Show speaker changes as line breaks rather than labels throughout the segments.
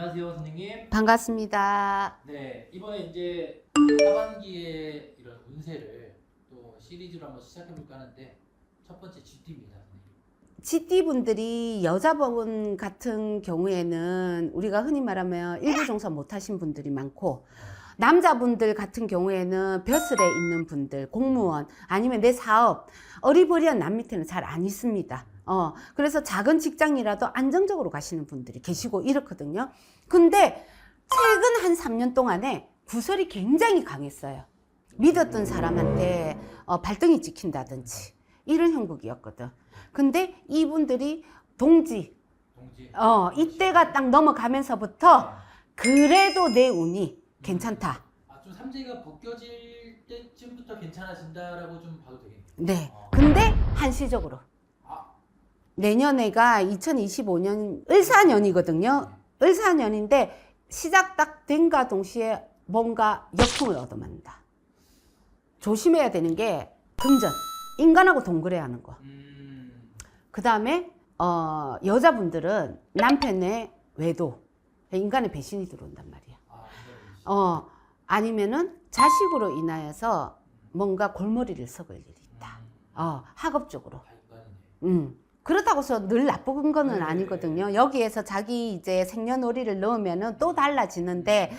안녕하세요, 선생님.
반갑습니다.
네, 이번에 이제 하반기에 이런 운세를 또 시리즈로 한번 시작해볼까 하는데 첫 번째 GT입니다, 선생님.
GT분들이 여자분 같은 경우에는 우리가 흔히 말하면 일부종사 못하신 분들이 많고, 남자분들 같은 경우에는 벼슬에 있는 분들, 공무원 아니면 내 사업, 어리버리한 남 밑에는 잘 안 있습니다. 그래서 작은 직장이라도 안정적으로 가시는 분들이 계시고 이렇거든요. 근데 최근 한 3년 동안에 구설이 굉장히 강했어요. 믿었던 사람한테 발등이 찍힌다든지 이런 형국이었거든. 근데 이분들이 동지, 이때가 딱 넘어가면서부터 그래도 내 운이 괜찮다.
좀 삼재가 벗겨질 때쯤부터 괜찮아진다라고 좀 봐도 되겠네요.
네. 근데 한시적으로. 내년에가 2025년 을사년이거든요. 을사년인데 시작 딱 된과 동시에 뭔가 역풍을 얻어맞는다. 조심해야 되는 게 금전, 인간하고 동거래하는 거. 그 다음에 여자분들은 남편의 외도, 인간의 배신이 들어온단 말이야. 아니면은 자식으로 인하여서 뭔가 골머리를 썩을 일이 있다. 학업적으로. 그렇다고 해서 늘 나쁜 거는 아니거든요. 여기에서 자기 이제 생년월일을 넣으면은 또 달라지는데,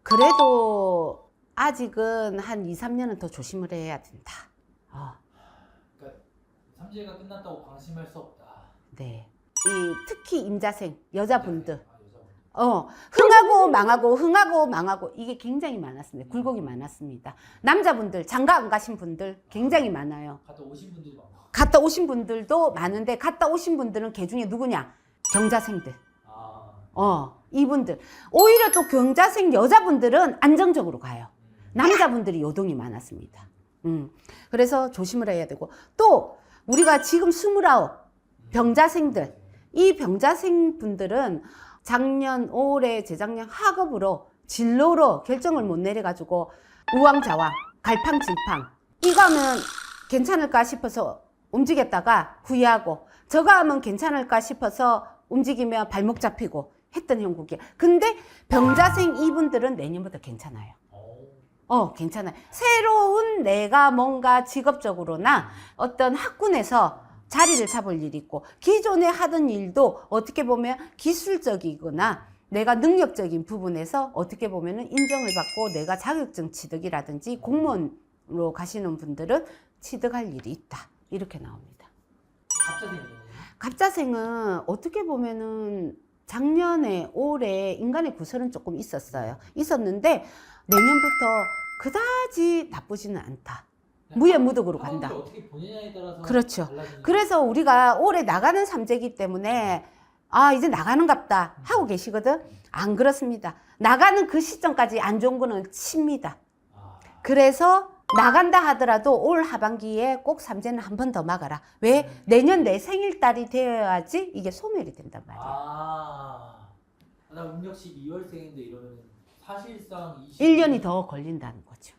그래도 아직은 한 2, 3년은 더 조심을 해야 된다.
그러니까 삼재가 끝났다고 방심할 수 없다.
네. 특히 임자생, 여자분들. 흥하고 망하고, 흥하고 망하고, 이게 굉장히 많았습니다. 굴곡이 많았습니다. 남자분들, 장가 안 가신 분들 굉장히 많아요.
갔다 오신 분들도 많고.
갔다 오신 분들도 많은데, 갔다 오신 분들은 걔 중에 누구냐? 경자생들. 이분들. 오히려 또 경자생 여자분들은 안정적으로 가요. 남자분들이 요동이 많았습니다. 그래서 조심을 해야 되고, 또 우리가 지금 29 병자생들, 이 병자생 분들은 작년, 올해, 재작년 학업으로, 진로로 결정을 못 내려가지고 우왕좌왕, 갈팡질팡, 이거 하면 괜찮을까 싶어서 움직였다가 후회하고, 저거 하면 괜찮을까 싶어서 움직이면 발목 잡히고 했던 형국이에요. 근데 병자생 이분들은 내년부터 괜찮아요. 괜찮아요. 새로운 내가 뭔가 직업적으로나 어떤 학군에서 자리를 잡을 일이 있고, 기존에 하던 일도 어떻게 보면 기술적이거나 내가 능력적인 부분에서 어떻게 보면 인정을 받고 내가 자격증 취득이라든지 공무원으로 가시는 분들은 취득할 일이 있다. 이렇게 나옵니다. 갑자생은 어떻게 보면은 작년에 올해 인간의 구설은 조금 있었는데 내년부터 그다지 나쁘지는 않다. 무예무득으로 간다.
어떻게 보느냐에 따라서
그렇죠.
달라지는.
그래서 우리가 올해 나가는 삼재기 때문에 이제 나가는갑다 하고 계시거든. 안 그렇습니다. 나가는 그 시점까지 안 좋은 거는 칩니다. 그래서 나간다 하더라도 올 하반기에 꼭 삼재는 한 번 더 막아라. 왜? 내년 내 생일달이 되어야지 이게 소멸이 된단 말이야.
나 음력 12월생인데 이러면 사실상
1년이 더 걸린다는 거죠.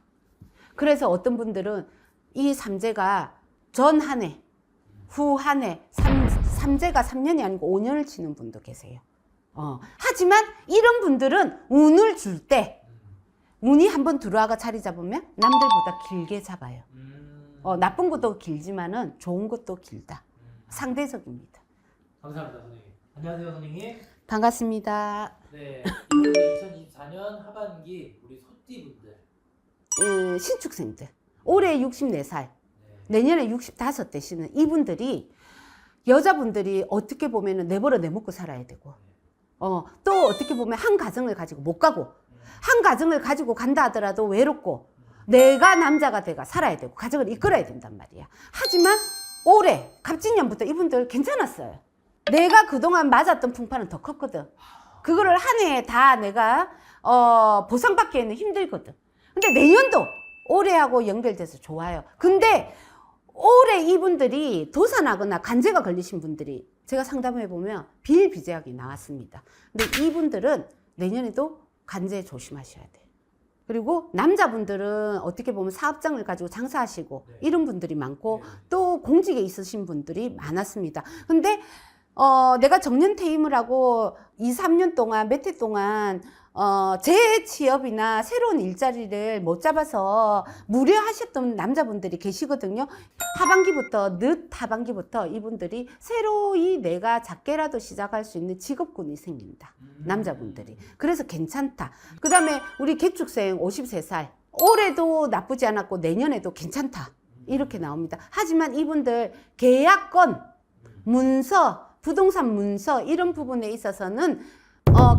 그래서 어떤 분들은 이 삼재가 전 한 해, 후 한 해, 삼재가 3년이 아니고 5년을 치는 분도 계세요. 하지만 이런 분들은 운을 줄 때, 운이 한번 들어와가 자리 잡으면 남들보다 길게 잡아요. 나쁜 것도 길지만은 좋은 것도 길다. 상대적입니다.
감사합니다, 선생님. 안녕하세요, 선생님.
반갑습니다.
네, 이번에 2024년 하반기 우리 소띠분들,
신축생들. 올해 64살, 내년에 65 되시는 이분들이, 여자분들이 어떻게 보면은 내버려 내먹고 살아야 되고, 또 어떻게 보면 한 가정을 가지고 못 가고, 한 가정을 가지고 간다 하더라도 외롭고, 내가 남자가 돼가 살아야 되고, 가정을 이끌어야 된단 말이야. 하지만 올해 갑진년부터 이분들 괜찮았어요. 내가 그동안 맞았던 풍파는 더 컸거든. 그거를 한 해에 다 내가 보상받기에는 힘들거든. 근데 내년도 올해하고 연결돼서 좋아요. 근데 올해 이분들이 도산하거나 간제가 걸리신 분들이 제가 상담해 보면 비일비재하게 나왔습니다. 근데 이분들은 내년에도 간제 조심하셔야 돼요. 그리고 남자분들은 어떻게 보면 사업장을 가지고 장사하시고 이런 분들이 많고 또 공직에 있으신 분들이 많았습니다. 근데 내가 정년 퇴임을 하고 2, 3년 동안, 몇 해 동안, 재취업이나 새로운 일자리를 못 잡아서 무료하셨던 남자분들이 계시거든요. 늦 하반기부터 이분들이 새로이 내가 작게라도 시작할 수 있는 직업군이 생긴다. 남자분들이. 그래서 괜찮다. 그 다음에 우리 개축생 53살. 올해도 나쁘지 않았고 내년에도 괜찮다. 이렇게 나옵니다. 하지만 이분들 계약건, 문서, 부동산 문서 이런 부분에 있어서는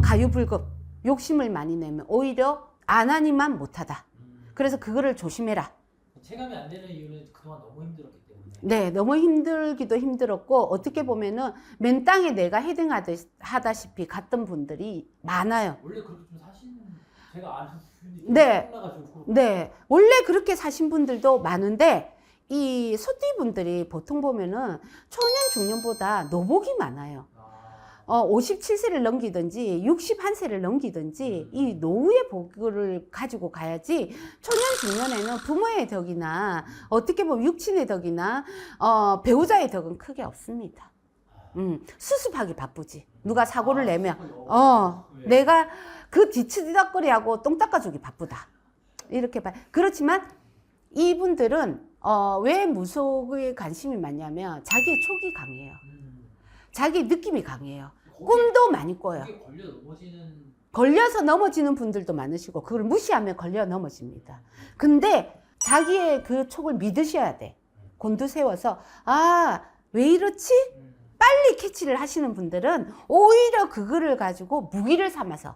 가유불급, 욕심을 많이 내면 오히려 안 하니만 못하다. 그래서 그거를 조심해라.
체감이 안 되는 이유는 그동안 너무 힘들었기 때문에.
네, 너무 힘들기도 힘들었고 어떻게 보면은 맨 땅에 내가 헤딩하다시피 갔던 분들이 많아요.
원래 그렇게 좀 사시는 제가 아는 분이
네.
나가지고.
네, 원래 그렇게 사신 분들도 많은데 이 소띠분들이 보통 보면은 초년 중년보다 노복이 많아요. 57세를 넘기든지 61세를 넘기든지 이 노후의 복을 가지고 가야지 초년 중년에는 부모의 덕이나 어떻게 보면 육친의 덕이나 배우자의 덕은 크게 없습니다. 수습하기 바쁘지. 누가 사고를 내면 내가 그 뒤치다거리하고 똥 닦아주기 바쁘다. 이렇게 봐. 그렇지만 이분들은 왜 무속에 관심이 많냐면 자기의 촉이 강해요. 자기 느낌이 강해요. 꿈도 많이 꿔요. 걸려서 넘어지는 분들도 많으시고 그걸 무시하면 걸려 넘어집니다. 근데 자기의 그 촉을 믿으셔야 돼. 곤두세워서 왜 이렇지? 빨리 캐치를 하시는 분들은 오히려 그거를 가지고 무기를 삼아서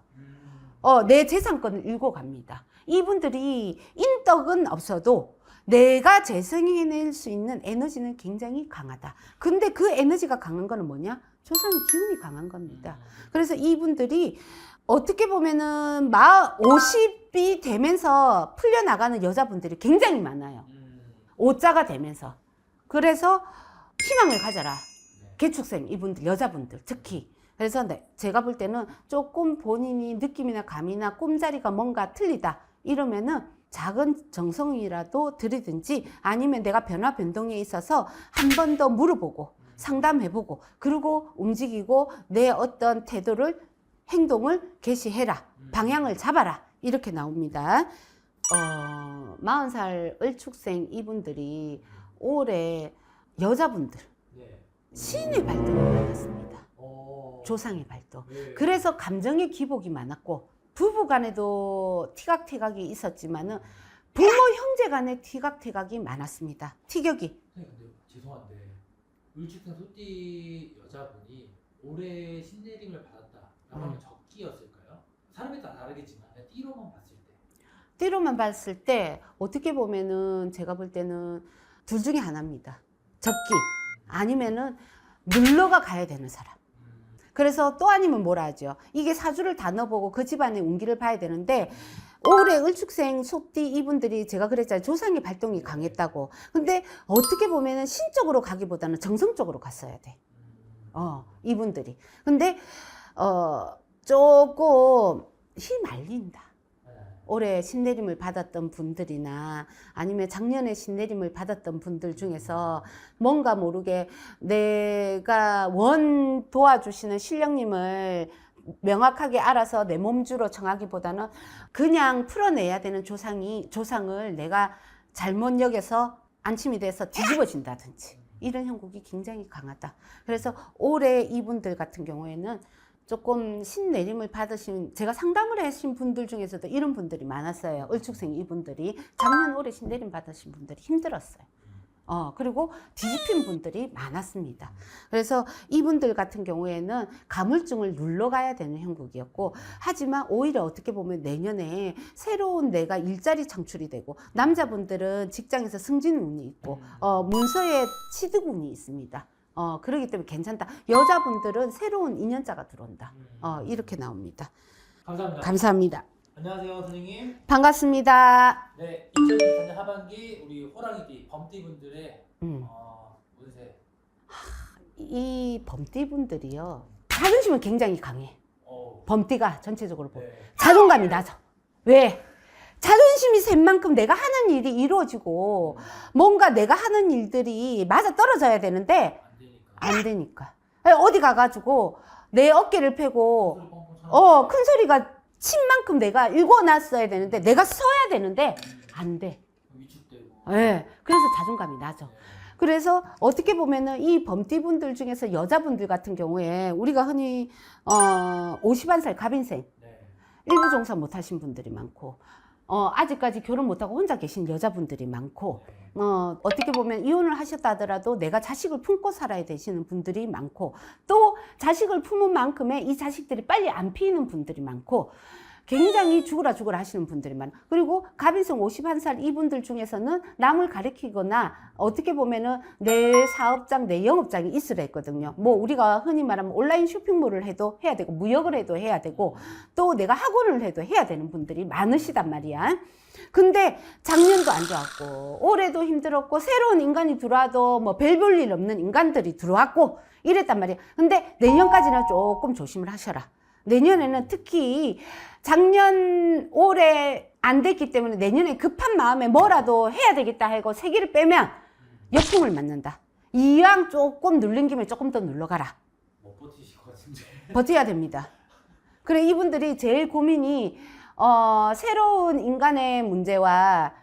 내 재산권을 잃고 갑니다. 이분들이 인덕은 없어도 내가 재생해낼 수 있는 에너지는 굉장히 강하다. 근데 그 에너지가 강한 거는 뭐냐? 조상의 기운이 강한 겁니다. 그래서 이분들이 어떻게 보면은 50이 되면서 풀려나가는 여자분들이 굉장히 많아요. 5자가 되면서. 그래서 희망을 가져라. 개축생 이분들, 여자분들 특히. 그래서 제가 볼 때는 조금 본인이 느낌이나 감이나 꿈자리가 뭔가 틀리다. 이러면은 작은 정성이라도 들이든지 아니면 내가 변화 변동에 있어서 한 번 더 물어보고 상담해보고 그리고 움직이고 내 어떤 태도를 행동을 개시해라. 방향을 잡아라. 이렇게 나옵니다. 40살 을축생 이분들이 올해 여자분들 신의 발동을 받았습니다. 조상의 발동. 그래서 감정의 기복이 많았고 부부 간에도 티각태각이 있었지만은 부모 형제 간에 티각태각이 많았습니다. 티격이.
근데 죄송한데 을축생 소띠 여자분이 올해 신내림을 받았다라고 하면 적기였을까요? 사람에 따라 다르겠지만 띠로만 봤을 때.
띠로만 봤을 때 어떻게 보면은 제가 볼 때는 둘 중에 하나입니다. 적기 아니면은 물러가 가야 되는 사람. 그래서 또 아니면 뭐라 하죠? 이게 사주를 다 넣어보고 그 집안의 운기를 봐야 되는데 올해 을축생 소띠 이분들이 제가 그랬잖아요. 조상의 발동이 강했다고. 근데 어떻게 보면은 신적으로 가기보다는 정성적으로 갔어야 돼. 이분들이. 근데 조금 휘말린다. 올해 신내림을 받았던 분들이나 아니면 작년에 신내림을 받았던 분들 중에서 뭔가 모르게 내가 도와주시는 신령님을 명확하게 알아서 내 몸주로 정하기보다는 그냥 풀어내야 되는 조상을 내가 잘못 여겨서 안침이 돼서 뒤집어진다든지 이런 형국이 굉장히 강하다. 그래서 올해 이분들 같은 경우에는 조금 신내림을 받으신, 제가 상담을 하신 분들 중에서도 이런 분들이 많았어요. 을축생 이분들이 작년 올해 신내림 받으신 분들이 힘들었어요. 그리고 뒤집힌 분들이 많았습니다. 그래서 이분들 같은 경우에는 가물증을 눌러가야 되는 형국이었고, 하지만 오히려 어떻게 보면 내년에 새로운 내가 일자리 창출이 되고, 남자분들은 직장에서 승진 운이 있고, 문서에 취득 운이 있습니다. 그러기 때문에 괜찮다. 여자분들은 새로운 인연자가 들어온다. 이렇게 나옵니다.
감사합니다.
감사합니다.
안녕하세요, 선생님.
반갑습니다.
네, 2024년 하반기 우리 호랑이띠, 범띠분들의 운세.
이 범띠분들이요, 자존심은 굉장히 강해. 범띠가 전체적으로 보면 자존감이 낮아. 왜? 자존심이 센 만큼 내가 하는 일이 이루어지고 뭔가 내가 하는 일들이 맞아 떨어져야 되는데 안 되니까. 어디 가가지고 내 어깨를 펴고
소리 뻥뻥 쳐요.
큰 소리가 친 만큼 내가 읽어놨어야 되는데 내가 써야 되는데 안 돼.
위축되고.
예. 그래서 자존감이 나죠.
네.
그래서 어떻게 보면은 이 범띠분들 중에서 여자분들 같은 경우에 우리가 흔히 51살 갑인생
네.
일부 종사 못하신 분들이 많고 아직까지 결혼 못하고 혼자 계신 여자분들이 많고
네.
어떻게 보면 이혼을 하셨다 하더라도 내가 자식을 품고 살아야 되시는 분들이 많고 또 자식을 품은 만큼의 이 자식들이 빨리 안 피는 분들이 많고 굉장히 죽으라 하시는 분들이 많아요. 그리고 갑인생 51살 이분들 중에서는 남을 가리키거나 어떻게 보면은 내 사업장, 내 영업장이 있으라 했거든요. 뭐 우리가 흔히 말하면 온라인 쇼핑몰을 해도 해야 되고 무역을 해도 해야 되고 또 내가 학원을 해도 해야 되는 분들이 많으시단 말이야. 근데 작년도 안 좋았고 올해도 힘들었고 새로운 인간이 들어와도 뭐 별 볼 일 없는 인간들이 들어왔고 이랬단 말이야. 근데 내년까지는 조금 조심을 하셔라. 내년에는 특히 작년 올해 안 됐기 때문에 내년에 급한 마음에 뭐라도 해야 되겠다 하고 세기를 빼면 역풍을 맞는다. 이왕 조금 눌린 김에 조금 더 눌러가라.
못 버티실 것 같은데.
버텨야 됩니다. 그래 이분들이 제일 고민이 새로운 인간의 문제와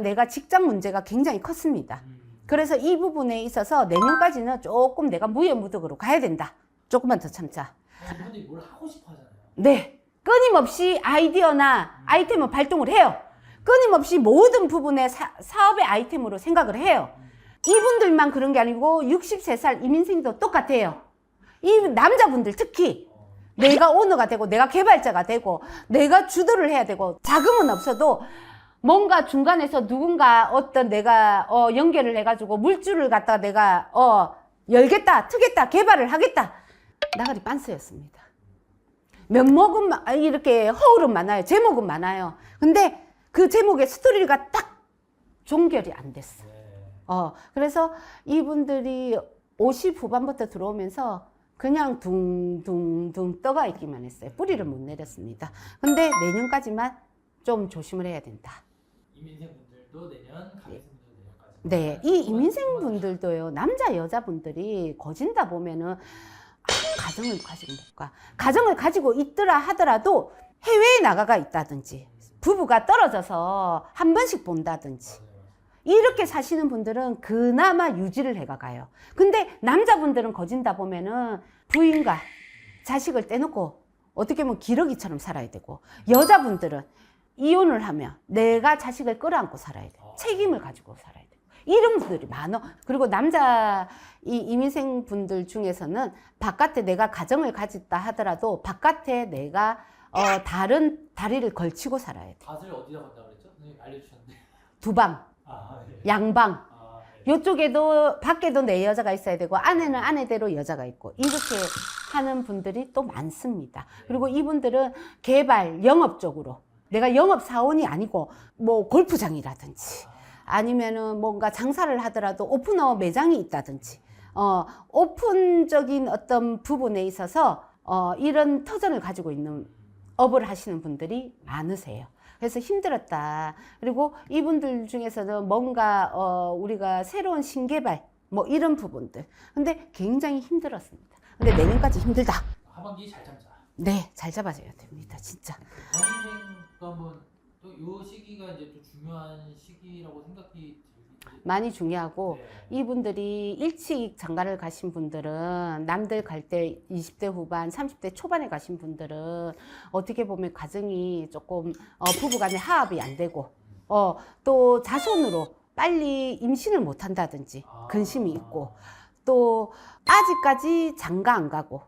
내가 직장 문제가 굉장히 컸습니다. 그래서 이 부분에 있어서 내년까지는 조금 내가 무예무득으로 가야 된다. 조금만 더 참자.
이분들이 뭘 하고 싶어 하잖아요.
네. 끊임없이 아이디어나 아이템을 발동을 해요. 끊임없이 모든 부분의 사업의 아이템으로 생각을 해요. 이분들만 그런 게 아니고 63살 이민생도 똑같아요. 이 남자분들 특히 내가 오너가 되고 내가 개발자가 되고 내가 주도를 해야 되고 자금은 없어도 뭔가 중간에서 누군가 어떤 내가 연결을 해가지고 물줄을 갖다가 내가 열겠다, 트겠다, 개발을 하겠다. 나가리 빤스였습니다. 면목은 이렇게 허울은 많아요. 제목은 많아요. 근데 그 제목의 스토리가 딱 종결이 안 됐어. 그래서 이분들이 50 후반부터 들어오면서 그냥 둥둥둥 떠가 있기만 했어요. 뿌리를 못 내렸습니다. 근데 내년까지만 좀 조심을 해야 된다.
이민생 분들도 내년, 갑인생 분들도 내년까지.
네, 이 이민생 분들도요. 남자 여자분들이 거진다 보면은 가정을 가지고 못 가. 가정을 가지고 있더라 하더라도 해외에 나가가 있다든지 부부가 떨어져서 한 번씩 본다든지 이렇게 사시는 분들은 그나마 유지를 해가 가요. 근데 남자분들은 거진다 보면은 부인과 자식을 떼놓고 어떻게 보면 기러기처럼 살아야 되고 여자분들은 이혼을 하면 내가 자식을 끌어안고 살아야 돼. 책임을 가지고 살아야 돼. 이런 분들이 많아. 그리고 남자 이민생 분들 중에서는 바깥에 내가 가정을 가졌다 하더라도 바깥에 내가 다른 다리를 걸치고 살아야 돼.
밭을 어디다 건다 그랬죠? 선생님 알려주셨는데.
두방,
네.
양방.
네.
이쪽에도 밖에도 내 여자가 있어야 되고 안에는 안에대로 여자가 있고 이렇게 하는 분들이 또 많습니다. 그리고 이분들은 개발, 영업 쪽으로 내가 영업 사원이 아니고 뭐 골프장이라든지 아니면은 뭔가 장사를 하더라도 오픈어 매장이 있다든지 오픈적인 어떤 부분에 있어서 이런 터전을 가지고 있는 업을 하시는 분들이 많으세요. 그래서 힘들었다. 그리고 이분들 중에서는 뭔가 우리가 새로운 신개발 뭐 이런 부분들. 근데 굉장히 힘들었습니다. 근데 내년까지 힘들다.
하반기 잘 참자.
네, 잘 잡아줘야 됩니다. 진짜.
본인생도 한번 또 이 시기가 이제 또 중요한 시기라고 생각이
많이 중요하고
네.
이분들이 일찍 장가를 가신 분들은 남들 갈 때 20대 후반, 30대 초반에 가신 분들은 어떻게 보면 가정이 조금 부부간에 화합이 안 되고 또 자손으로 빨리 임신을 못 한다든지 근심이 있고 또 아직까지 장가 안 가고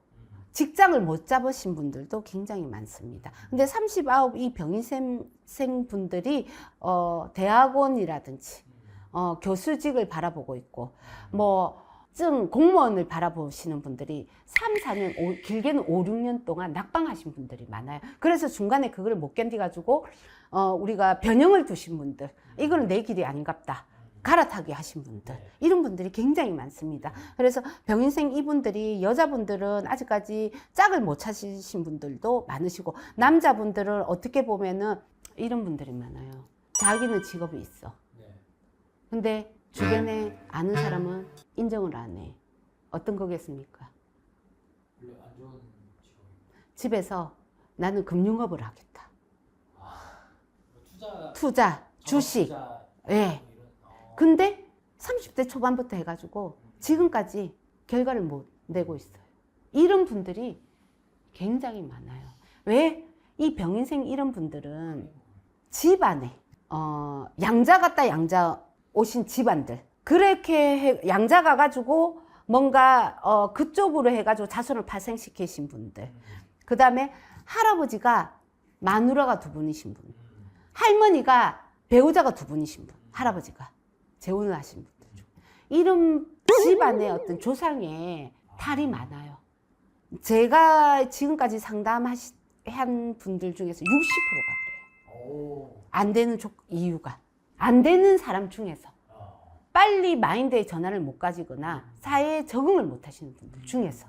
직장을 못 잡으신 분들도 굉장히 많습니다. 근데 39 이 병인생 분들이 대학원이라든지 교수직을 바라보고 있고 뭐 공무원을 바라보시는 분들이 3, 4년, 길게는 5, 6년 동안 낙방하신 분들이 많아요. 그래서 중간에 그걸 못 견디가지고 우리가 변형을 두신 분들, 이거는 내 길이 아닌갑다. 갈아타기 하신 분들, 이런 분들이 굉장히 많습니다. 그래서 병인생 이분들이 여자분들은 아직까지 짝을 못 찾으신 분들도 많으시고 남자분들은 어떻게 보면은 이런 분들이 많아요. 자기는 직업이 있어. 근데 주변에 아는 사람은 인정을 안 해. 어떤 거겠습니까?
별로 안 좋은 직업이.
집에서 나는 금융업을 하겠다.
투자,
투자, 주식.
투자,
예.
뭐 이런,
근데 30대 초반부터 해가지고 지금까지 결과를 못 내고 있어요. 이런 분들이 굉장히 많아요. 왜? 이 병인생 이런 분들은 집안에 양자 갔다 양자 오신 집안들 그렇게 양자 가가지고 뭔가 그쪽으로 해가지고 자손을 발생시키신 분들, 그 다음에 할아버지가 마누라가 두 분이신 분, 할머니가 배우자가 두 분이신 분, 할아버지가 재혼을 하신 분들 중 이런 집안의 어떤 조상의 탈이 많아요. 제가 지금까지 상담한 분들 중에서 60%가 그래요.
오.
안 되는 이유가 안 되는 사람 중에서 빨리 마인드의 전환을 못 가지거나 사회에 적응을 못 하시는 분들 중에서,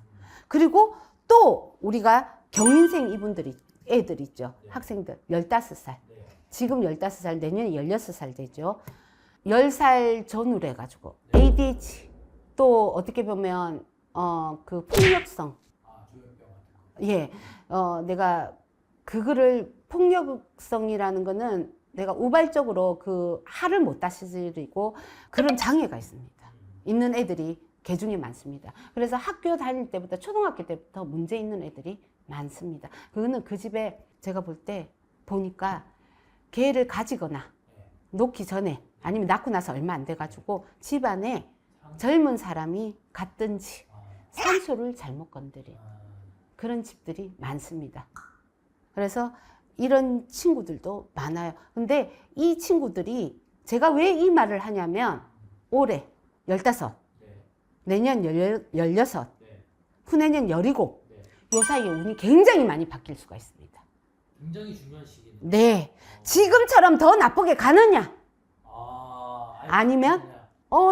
그리고 또 우리가 경인생 이분들이 애들 있죠.
네.
학생들 15살,
네.
지금 15살, 내년에 16살 되죠. 10살 전후로 해가지고 ADHD, 또 어떻게 보면 그 폭력성,
조현병 같은 거.
예, 내가 그거를 폭력성이라는 거는 내가 우발적으로 그 할을 못 다스리고 그런 장애가 있습니다. 있는 애들이 개중에 많습니다. 그래서 학교 다닐 때부터 초등학교 때부터 문제 있는 애들이 많습니다. 그거는 그 집에 제가 볼 때 보니까 개를 가지거나 놓기 전에 아니면 낳고 나서 얼마 안 돼가지고 집안에 젊은 사람이 갔든지 산소를 잘못 건드린 그런 집들이 많습니다. 그래서 이런 친구들도 많아요. 근데 이 친구들이 제가 왜 이 말을 하냐면 올해 15, 내년 16, 후내년 17, 요 사이에 운이 굉장히 많이 바뀔 수가 있습니다.
굉장히 중요한 시기네요.
네. 지금처럼 더 나쁘게 가느냐? 아니면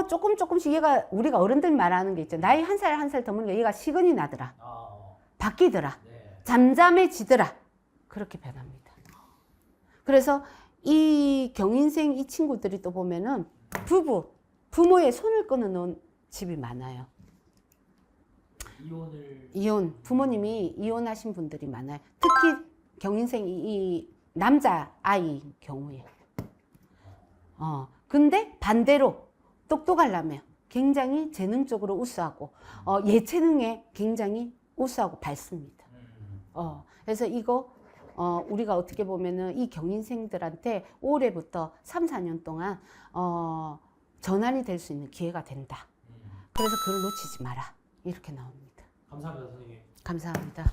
조금씩 얘가 우리가 어른들 말하는 게 있죠. 나이 한 살 한 살 더 먹으니까 얘가 시근이 나더라. 바뀌더라. 잠잠해지더라. 그렇게 변합니다. 그래서 이 경인생 이 친구들이 또 보면은 부모의 손을 끊어놓은 집이 많아요. 이혼, 부모님이 이혼하신 분들이 많아요. 특히 경인생 이 남자 아이 경우에. 근데 반대로 똑똑하려면 굉장히 재능적으로 우수하고 예체능에 굉장히 우수하고 밝습니다. 그래서 이거 우리가 어떻게 보면은 이 경인생들한테 올해부터 3, 4년 동안 전환이 될 수 있는 기회가 된다. 그래서 그걸 놓치지 마라. 이렇게 나옵니다.
감사합니다, 선생님.
감사합니다.